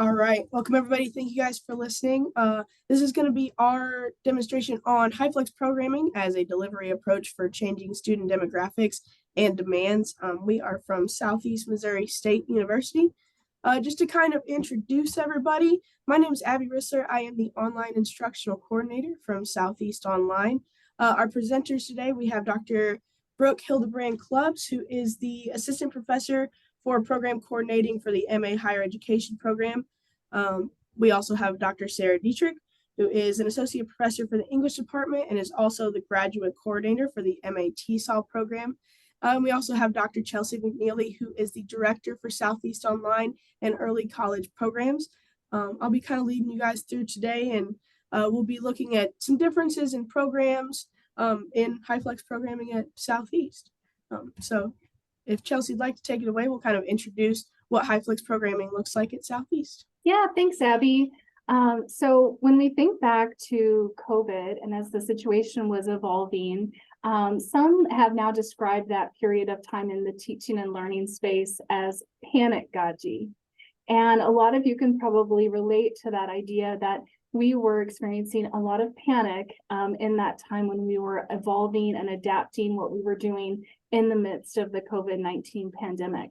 All right, welcome everybody. Thank you guys for listening. This is going to be our demonstration on HyFlex programming as a delivery approach for changing student demographics and demands. We are from Southeast Missouri State University. Just to kind of introduce everybody, my name is Abby Rissler. I am the online instructional coordinator from Southeast Online. Our presenters today, we have Dr. Brooke Hildebrand Clubs, who is the assistant professor for program coordinating for the MA Higher Education program. We also have Dr. Sarah Dietrich, who is an associate professor for the English department and is also the graduate coordinator for the MA TESOL program. We also have Dr. Chelsea McNeely, who is the director for Southeast Online and Early College programs. I'll be kind of leading you guys through today, and we'll be looking at some differences in programs in HyFlex programming at Southeast. So if Chelsea'd like to take it away, we'll kind of introduce what HyFlex programming looks like at Southeast. Yeah, thanks, Abby. So when we think back to COVID and as the situation was evolving, some have now described that period of time in the teaching and learning space as panic-gaji. And a lot of you can probably relate to that idea that we were experiencing a lot of panic in that time when we were evolving and adapting what we were doing in the midst of the COVID-19 pandemic.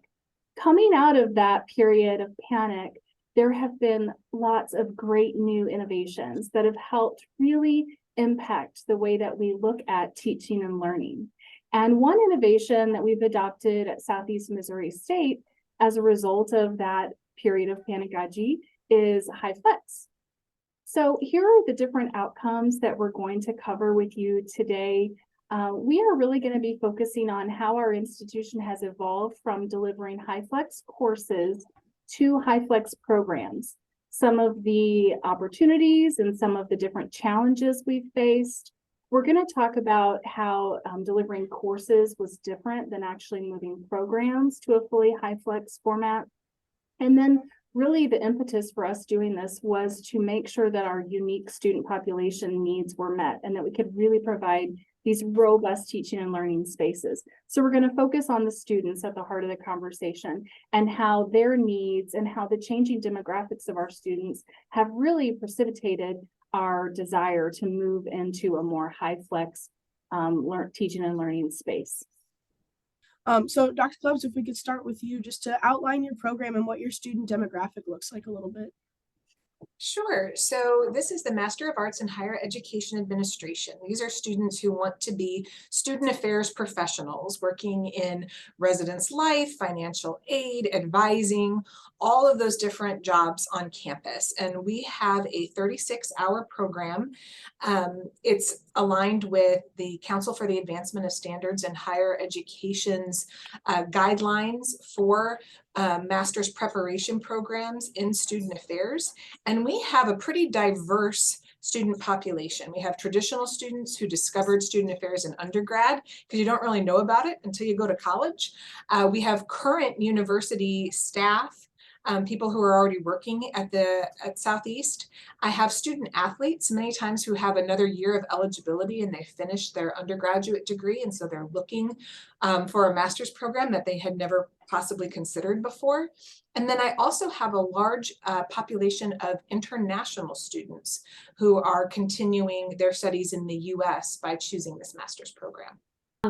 Coming out of that period of panic, there have been lots of great new innovations that have helped really impact the way that we look at teaching and learning. And one innovation that we've adopted at Southeast Missouri State as a result of that period of panic-gaji is HyFlex. So here are the different outcomes that we're going to cover with you today. We are really going to be focusing on how our institution has evolved from delivering HyFlex courses to HyFlex programs, some of the opportunities and some of the different challenges we've faced. We're going to talk about how delivering courses was different than actually moving programs to a fully HyFlex format. And then really the impetus for us doing this was to make sure that our unique student population needs were met and that we could really provide these robust teaching and learning spaces. So we're going to focus on the students at the heart of the conversation and how their needs and how the changing demographics of our students have really precipitated our desire to move into a more HyFlex teaching and learning space. So Dr. Clubs, if we could start with you just to outline your program and what your student demographic looks like a little bit. Sure. So this is the Master of Arts in Higher Education Administration. These are students who want to be student affairs professionals working in residence life, financial aid, advising, all of those different jobs on campus. And we have a 36-hour program. It's aligned with the Council for the Advancement of Standards in Higher Education's guidelines for master's preparation programs in student affairs. And we have a pretty diverse student population. We have traditional students who discovered student affairs in undergrad because you don't really know about it until you go to college. We have current university staff, people who are already working at Southeast. I have student athletes many times who have another year of eligibility and they finished their undergraduate degree, and so they're looking for a master's program that they had never possibly considered before. And then I also have a large population of international students who are continuing their studies in the US by choosing this master's program.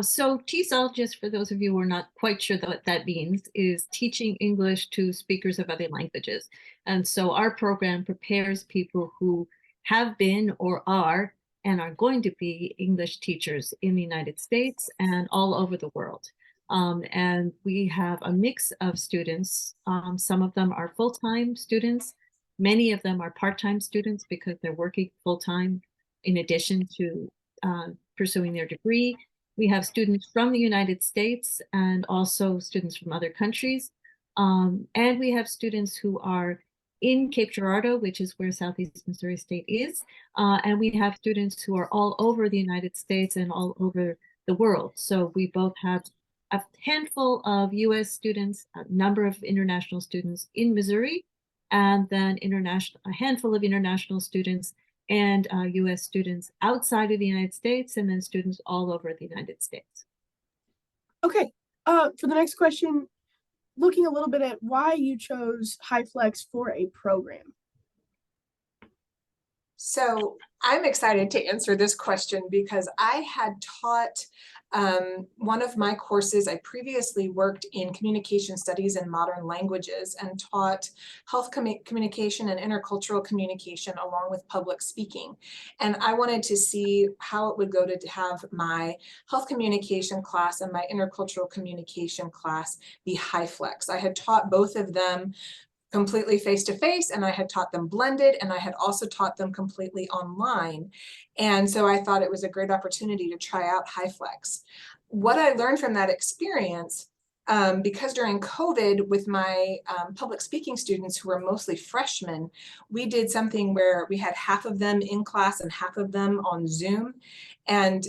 So TESOL, just for those of you who are not quite sure what that means, is teaching English to speakers of other languages. And so our program prepares people who have been or are and are going to be English teachers in the United States and all over the world. And we have a mix of students. Some of them are full-time students. Many of them are part-time students because they're working full-time in addition to pursuing their degree. We have students from the United States and also students from other countries. And we have students who are in Cape Girardeau, which is where Southeast Missouri State is. And we have students who are all over the United States and all over the world. So we both have a handful of US students, a number of international students in Missouri, and then a handful of international students and US students outside of the United States, and then students all over the United States. Okay, for the next question, looking a little bit at why you chose HyFlex for a program. So I'm excited to answer this question because I had taught one of my courses. I previously worked in communication studies and modern languages and taught health communication and intercultural communication along with public speaking. And I wanted to see how it would go to have my health communication class and my intercultural communication class be HyFlex. I had taught both of them completely face-to-face, and I had taught them blended, and I had also taught them completely online. And so I thought it was a great opportunity to try out HyFlex. What I learned from that experience, because during COVID with my public speaking students who were mostly freshmen, we did something where we had half of them in class and half of them on Zoom. And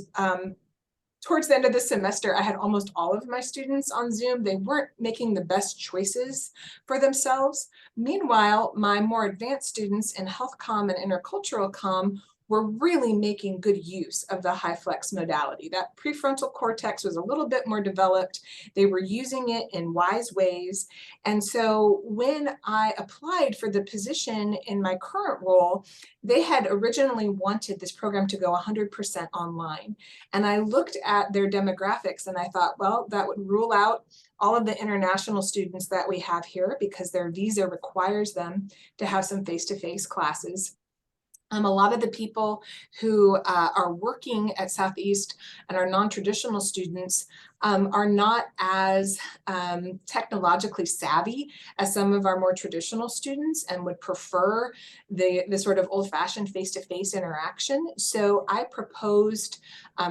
towards the end of the semester, I had almost all of my students on Zoom. They weren't making the best choices for themselves. Meanwhile, my more advanced students in health comm and intercultural comm were really making good use of the HyFlex modality. That prefrontal cortex was a little bit more developed. They were using it in wise ways. And so when I applied for the position in my current role, they had originally wanted this program to go 100% online. And I looked at their demographics and I thought, well, that would rule out all of the international students that we have here because their visa requires them to have some face-to-face classes. A lot of the people who are working at Southeast and are non-traditional students are not as technologically savvy as some of our more traditional students and would prefer the sort of old-fashioned face-to-face interaction. So I proposed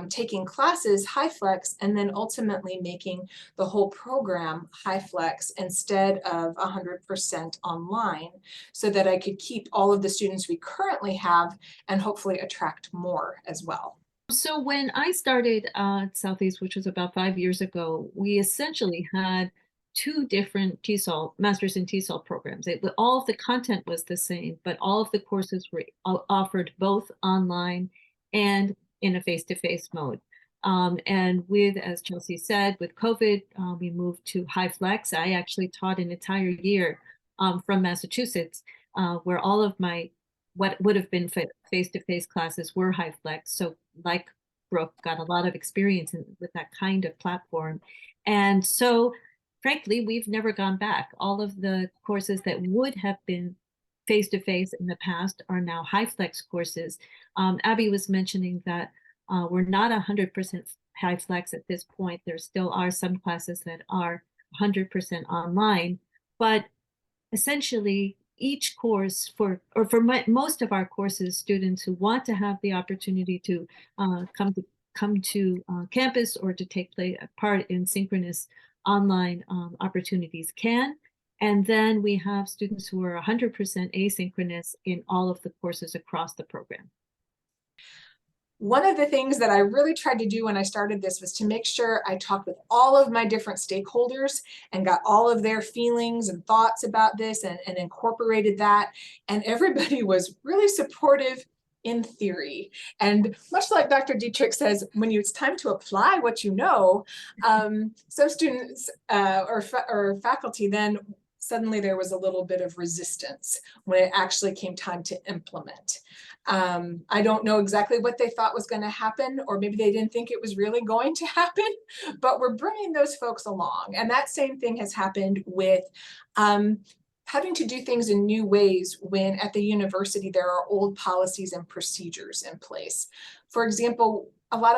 taking classes HyFlex and then ultimately making the whole program HyFlex instead of 100% online so that I could keep all of the students we currently have and hopefully attract more as well. So when I started at Southeast, which was about 5 years ago, we essentially had two different TESOL, Masters in TESOL programs. All of the content was the same, but all of the courses were offered both online and in a face-to-face mode. And with, as Chelsea said, with COVID, we moved to HyFlex. I actually taught an entire year from Massachusetts, where all of my what would have been face-to-face classes were HyFlex. So like Brooke, got a lot of experience with that kind of platform. And so frankly, we've never gone back. All of the courses that would have been face-to-face in the past are now HyFlex courses. Abby was mentioning that we're not 100% HyFlex at this point. There still are some classes that are 100% online, but essentially each course most of our courses, students who want to have the opportunity to come to campus or to take part in synchronous online opportunities can. And then we have students who are 100% asynchronous in all of the courses across the program. One of the things that I really tried to do when I started this was to make sure I talked with all of my different stakeholders and got all of their feelings and thoughts about this and incorporated that. And everybody was really supportive in theory. And much like Dr. Dietrich says, when it's time to apply what you know, some students or faculty then suddenly there was a little bit of resistance when it actually came time to implement. I don't know exactly what they thought was going to happen, or maybe they didn't think it was really going to happen, but we're bringing those folks along. And that same thing has happened with having to do things in new ways when at the university there are old policies and procedures in place. For example, a lot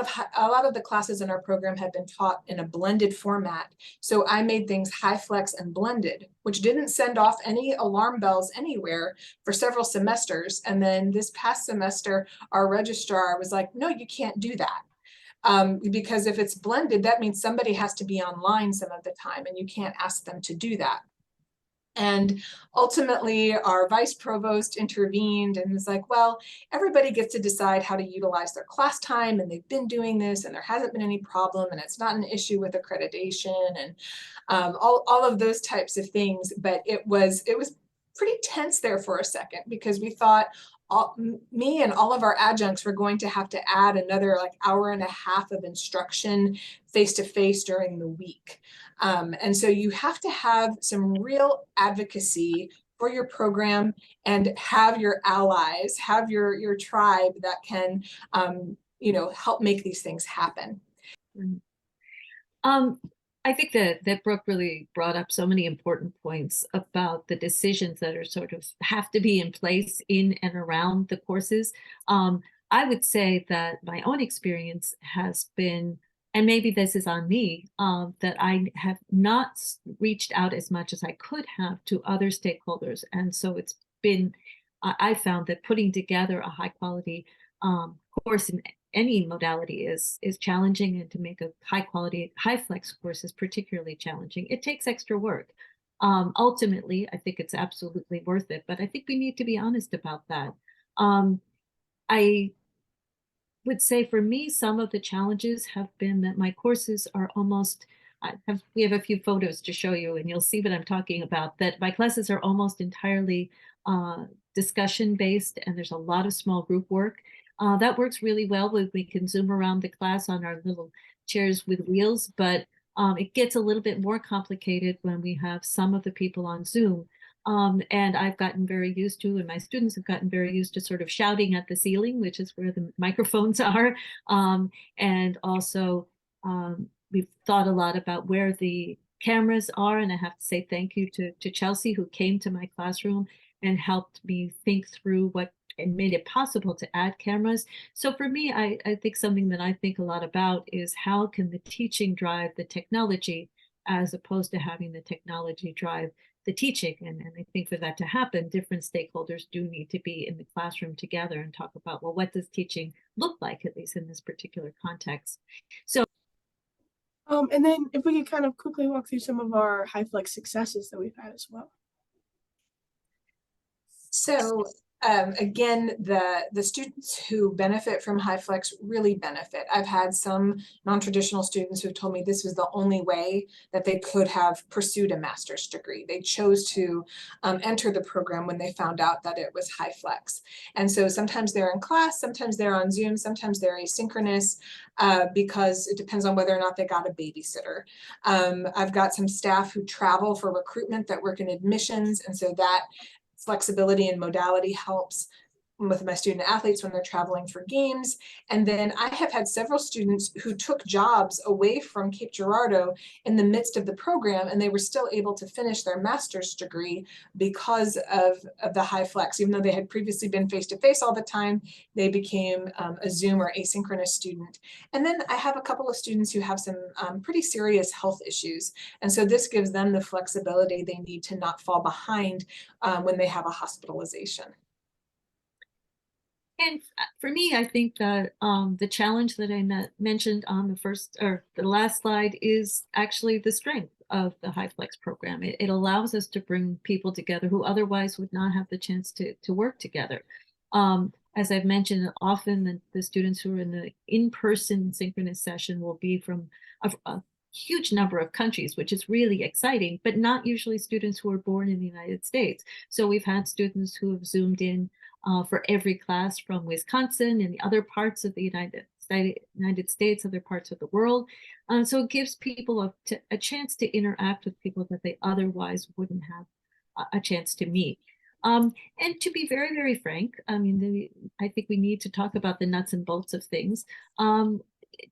of the classes in our program had been taught in a blended format. So I made things HyFlex and blended, which didn't send off any alarm bells anywhere for several semesters. And then this past semester, our registrar was like, no, you can't do that. Because if it's blended, that means somebody has to be online some of the time and you can't ask them to do that. And ultimately, our vice provost intervened and was like, well, everybody gets to decide how to utilize their class time, and they've been doing this, and there hasn't been any problem, and it's not an issue with accreditation, and all of those types of things. But it was pretty tense there for a second because we thought me and all of our adjuncts were going to have to add another like hour and a half of instruction face-to-face during the week. And so you have to have some real advocacy for your program and have your allies, have your tribe that can, help make these things happen. I think that Brooke really brought up so many important points about the decisions that are sort of have to be in place in and around the courses. I would say that my own experience has been, and maybe this is on me, that I have not reached out as much as I could have to other stakeholders. And so it's been, I found that putting together a high quality course in any modality is challenging, and to make a high quality HyFlex course is particularly challenging. It takes extra work. Ultimately, I think it's absolutely worth it, but I think we need to be honest about that. I would say for me, some of the challenges have been that my courses are almost, we have a few photos to show you and you'll see what I'm talking about, that my classes are almost entirely discussion based, and there's a lot of small group work. That works really well when we can zoom around the class on our little chairs with wheels, but it gets a little bit more complicated when we have some of the people on Zoom. And I've gotten very used to, and my students have gotten very used to sort of shouting at the ceiling, which is where the microphones are. And also we've thought a lot about where the cameras are. And I have to say thank you to Chelsea, who came to my classroom and helped me think through what and made it possible to add cameras. So for me, I think something that I think a lot about is how can the teaching drive the technology as opposed to having the technology drive the teaching. And I think for that to happen, different stakeholders do need to be in the classroom together and talk about, well, what does teaching look like, at least in this particular context? So and then if we could kind of quickly walk through some of our HyFlex successes that we've had as well. So again, the students who benefit from HyFlex really benefit. I've had some non-traditional students who've told me this was the only way that they could have pursued a master's degree. They chose to enter the program when they found out that it was HyFlex. And so sometimes they're in class, sometimes they're on Zoom, sometimes they're asynchronous because it depends on whether or not they got a babysitter. I've got some staff who travel for recruitment that work in admissions, and so that flexibility and modality helps with my student athletes when they're traveling for games. And then I have had several students who took jobs away from Cape Girardeau in the midst of the program, and they were still able to finish their master's degree because of the HyFlex. Even though they had previously been face-to-face all the time, they became a Zoom or asynchronous student. And then I have a couple of students who have some pretty serious health issues. And so this gives them the flexibility they need to not fall behind when they have a hospitalization. And for me, I think that the challenge that I mentioned on the first or the last slide is actually the strength of the HyFlex program. It allows us to bring people together who otherwise would not have the chance to work together. As I've mentioned, often the students who are in the in-person synchronous session will be from a huge number of countries, which is really exciting, but not usually students who are born in the United States. So we've had students who have Zoomed in for every class from Wisconsin and the other parts of the United States, other parts of the world. So it gives people a chance to interact with people that they otherwise wouldn't have a chance to meet. And to be very, very frank, I mean, I think we need to talk about the nuts and bolts of things.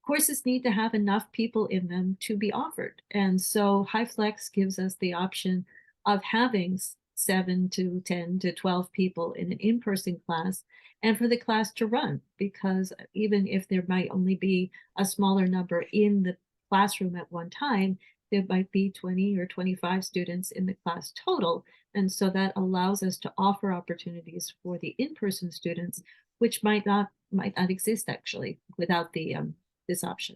Courses need to have enough people in them to be offered. And so HyFlex gives us the option of having 7 to 10 to 12 people in an in-person class, and for the class to run, because even if there might only be a smaller number in the classroom at one time, there might be 20 or 25 students in the class total. And so that allows us to offer opportunities for the in-person students, which might not exist actually without this option.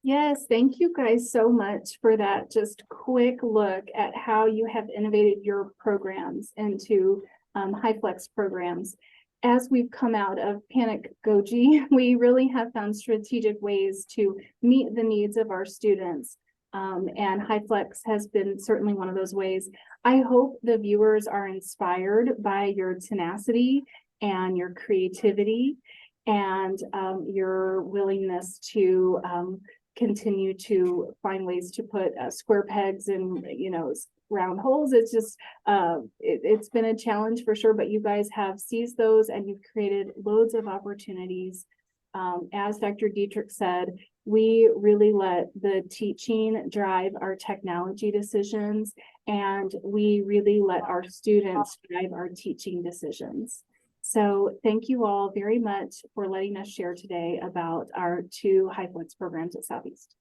Yes, thank you guys so much for that just quick look at how you have innovated your programs into HyFlex programs. As we've come out of Panic Goji, we really have found strategic ways to meet the needs of our students. And HyFlex has been certainly one of those ways. I hope the viewers are inspired by your tenacity and your creativity and your willingness to continue to find ways to put square pegs in, round holes. It's just, it's been a challenge for sure, but you guys have seized those and you've created loads of opportunities. As Dr. Dietrich said, we really let the teaching drive our technology decisions, and we really let our students drive our teaching decisions. So thank you all very much for letting us share today about our 2 HyFlex programs at Southeast.